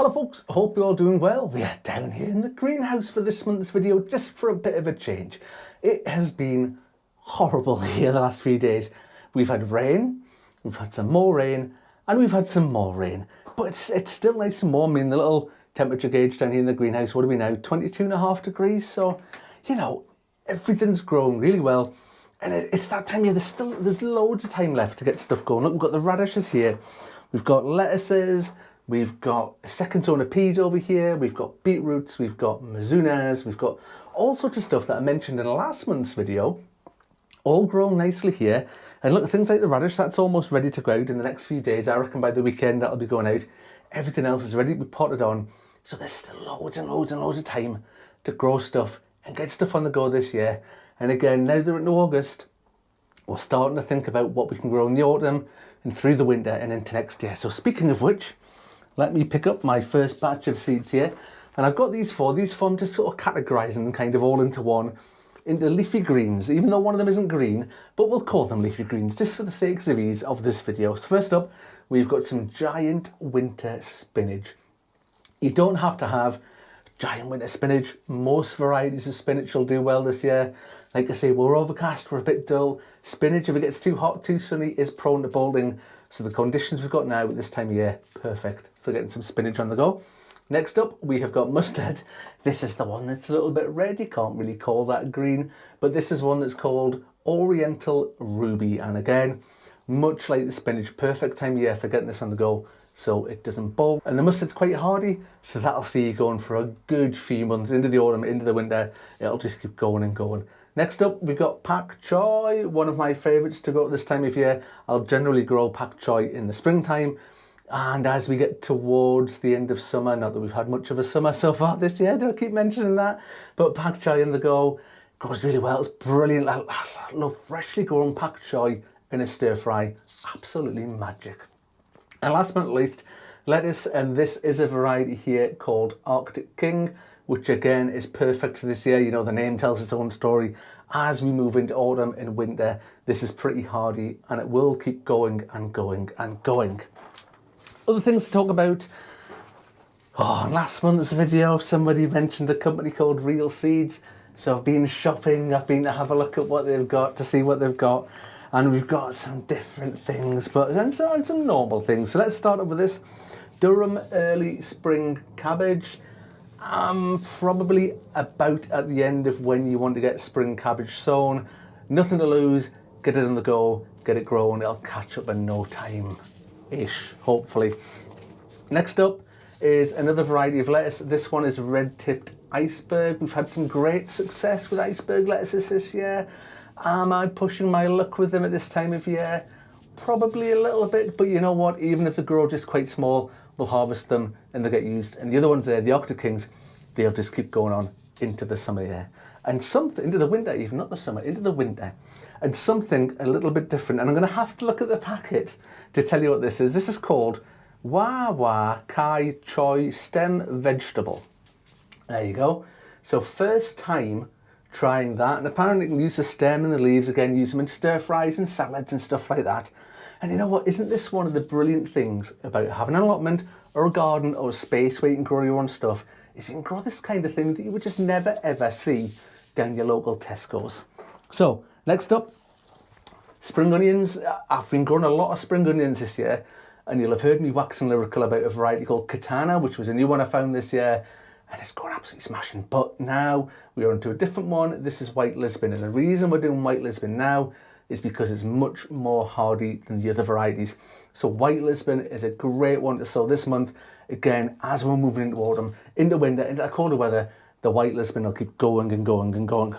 Hello folks, hope you're all doing well. We are down here in the greenhouse for this month's video, just for a bit of a change. It has been horrible here the last few days. We've had rain, we've had some more rain, and we've had some more rain. But it's still nice and warm. I mean, the little temperature gauge down here in the greenhouse, what are we now, 22.5 degrees? So, you know, everything's grown really well. And it's that time of year, there's loads of time left to get stuff going. Look, we've got the radishes here, we've got lettuces, we've got a second zone of peas over here, we've got beetroots, we've got mazunas, we've got all sorts of stuff that I mentioned in last month's video, all grown nicely here. And look, things like the radish, that's almost ready to go out in the next few days. I reckon by the weekend that'll be going out. Everything else is ready to be potted on. So there's still loads and loads and loads of time to grow stuff and get stuff on the go this year. And again, now that we're in August, we're starting to think about what we can grow in the autumn and through the winter and into next year. So speaking of which, let me pick up my first batch of seeds here. And I've got these four. I'm just sort of categorising them kind of all into one, into leafy greens, even though one of them isn't green, but we'll call them leafy greens just for the sakes of ease of this video. So first up, we've got some giant winter spinach. You don't have to have giant winter spinach. Most varieties of spinach will do well this year. Like I say, we're overcast, we're a bit dull. Spinach, if it gets too hot, too sunny, is prone to balding. So the conditions we've got now at this time of year, perfect for getting some spinach on the go. Next up, we have got mustard. This is the one that's a little bit red. You can't really call that green, but this is one that's called Oriental Ruby. And again, much like the spinach, perfect time of year for getting this on the go so it doesn't bald. And the mustard's quite hardy, so that'll see you going for a good few months into the autumn, into the winter. It'll just keep going and going. Next up, we've got pak choi, one of my favourites to go at this time of year. I'll generally grow pak choi in the springtime. And as we get towards the end of summer, not that we've had much of a summer so far this year, do I keep mentioning that? But pak choi on the go goes really well. It's brilliant. I love freshly grown pak choi in a stir fry. Absolutely magic. And last but not least, lettuce. And this is a variety here called Arctic King, which again is perfect for this year. You know, the name tells its own story. As we move into autumn and winter, this is pretty hardy and it will keep going and going and going. Other things to talk about. Oh, in last month's video, somebody mentioned a company called Real Seeds. So I've been shopping, I've been to have a look at what they've got, to see what they've got. And we've got some different things, but and some normal things. So let's start off with this Durham early spring cabbage. Probably about at the end of when you want to get spring cabbage sown. Nothing to lose, get it on the go, get it grown, it'll catch up in no time-ish, hopefully. Next up is another variety of lettuce. This one is red-tipped iceberg. We've had some great success with iceberg lettuces this year. Am I pushing my luck with them at this time of year? Probably a little bit, but you know what? Even if they grow just quite small, we'll harvest them and they get used. And the other ones there, the Arctic Kings, they'll just keep going on into the summer here. And something, into the winter even, not the summer, into the winter. And something a little bit different. And I'm going to have to look at the packet to tell you what this is. This is called Wah Kai Choi Stem Vegetable. There you go. So first time trying that, and apparently you can use the stem and the leaves, again, use them in stir fries and salads and stuff like that. And you know what, isn't this one of the brilliant things about having an allotment or a garden or a space where you can grow your own stuff, is you can grow this kind of thing that you would just never ever see down your local Tesco's. So next up, spring onions. I've been growing a lot of spring onions this year, and you'll have heard me waxing lyrical about a variety called Katana, which was a new one I found this year. And it's gone absolutely smashing. But now we are onto a different one. This is White Lisbon. And the reason we're doing White Lisbon now is because it's much more hardy than the other varieties. So White Lisbon is a great one to sow this month. Again, as we're moving into autumn, into winter, into that colder weather, the White Lisbon will keep going and going and going.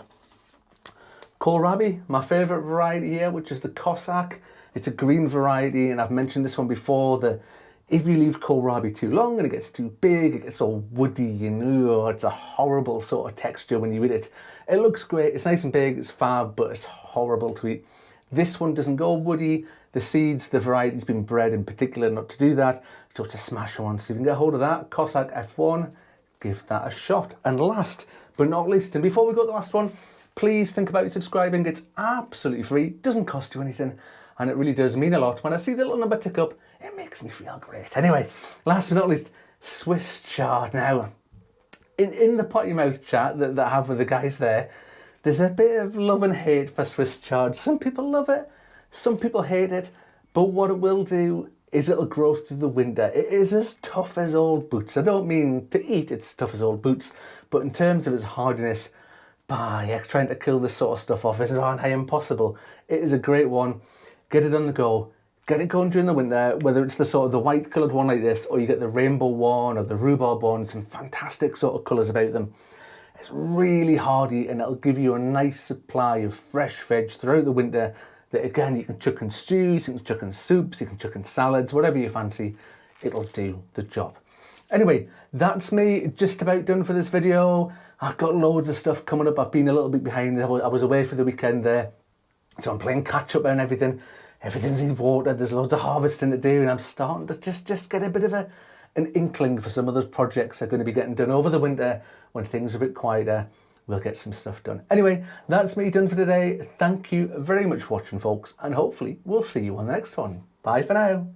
Kohlrabi, my favourite variety here, which is the Cossack. It's a green variety, and I've mentioned this one before. If you leave kohlrabi too long and it gets too big, it gets all woody and it's a horrible sort of texture when you eat it. It looks great, it's nice and big, it's fab, but it's horrible to eat. This one doesn't go woody. The seeds, the variety's been bred in particular not to do that, so it's a smash one. So if you can get hold of that, Cossack F1, give that a shot. And last but not least, and before we go to the last one, please think about subscribing. It's absolutely free, doesn't cost you anything, and it really does mean a lot. When I see the little number tick up, it makes me feel great. Anyway, last but not least, Swiss chard. Now, in the potty mouth chat that I have with the guys there, there's a bit of love and hate for Swiss chard. Some people love it, some people hate it, but what it will do is it'll grow through the winter. It is as tough as old boots. I don't mean to eat it's tough as old boots, but in terms of its hardiness, yeah, trying to kill this sort of stuff off is nigh impossible. It is a great one. Get it on the go. Get it going during the winter, whether it's the sort of the white coloured one like this, or you get the rainbow one or the rhubarb one, some fantastic sort of colours about them. It's really hardy and it'll give you a nice supply of fresh veg throughout the winter that again you can chuck in stews, you can chuck in soups, you can chuck in salads, whatever you fancy, it'll do the job. Anyway, that's me just about done for this video. I've got loads of stuff coming up. I've been a little bit behind. I was away for the weekend there, so I'm playing catch up and everything. Everything's in water, there's loads of harvesting to do, and I'm starting to just get a bit of an inkling for some of those projects that are going to be getting done over the winter when things are a bit quieter. We'll get some stuff done. Anyway, that's me done for today. Thank you very much for watching, folks, and hopefully we'll see you on the next one. Bye for now.